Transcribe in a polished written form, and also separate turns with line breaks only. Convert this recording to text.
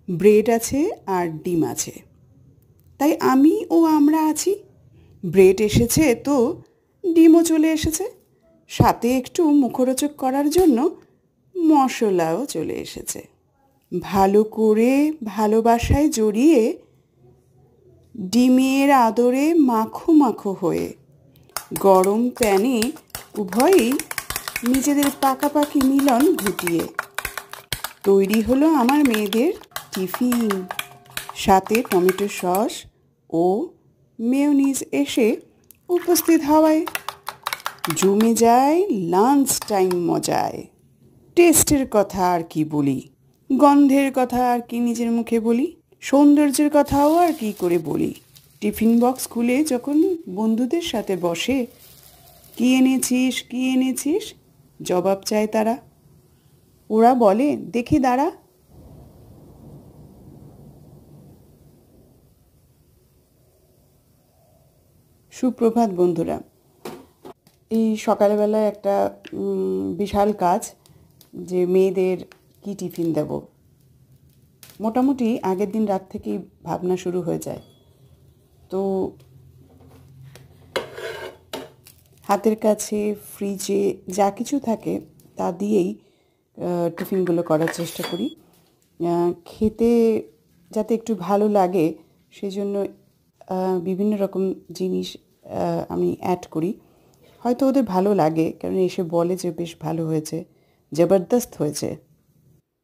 Bread আছে আর ডিম আছে, তাই আমি ও আমরা আছি। ব্রেড এসেছে তো ডিমও চলে এসেছে, সাথে একটু মুখরোচক করার জন্য মশলাও চলে এসেছে। ভালো করে ভালোবাসায় জড়িয়ে ডিমের আদরে মাখো মাখো হয়ে গরম প্যানে উভয়েই নিজেদের পাকাপাকি মিলন ঘটিয়ে তৈরি হলো আমার মেয়েদের টিফিন। সাথে টমেটো সস ও মেয়োনিজ এসে উপস্থিত হওয়ায় জমে যায় লাঞ্চ টাইম মজায়। টেস্টের কথা আর কি বলি, গন্ধের কথা আর কি নিজের মুখে বলি, সৌন্দর্যের কথাও আর কি করে বলি। টিফিন বক্স খুলে যখন বন্ধুদের সাথে বসে, কি এনেছিস কি এনেছিস জবাব চায় তারা। ওরা বলে, দেখি দাঁড়া। সুপ্রভাত বন্ধুরা। এই সকালবেলায় একটা বিশাল কাজ, যে মেয়েদের কি টিফিন দেব। মোটামুটি আগের দিন রাত থেকেই ভাবনা শুরু হয়ে যায়। তো হাতের কাছে ফ্রিজে যা কিছু থাকে তা দিয়েই টিফিনগুলো করার চেষ্টা করি। খেতে যাতে একটু ভালো লাগে সেজন্য বিভিন্ন রকম জিনিস আমি অ্যাড করি। হয়তো ওদের ভালো লাগে, কারণ এসে বলে যে বেশ ভালো হয়েছে, জবরদস্ত হয়েছে।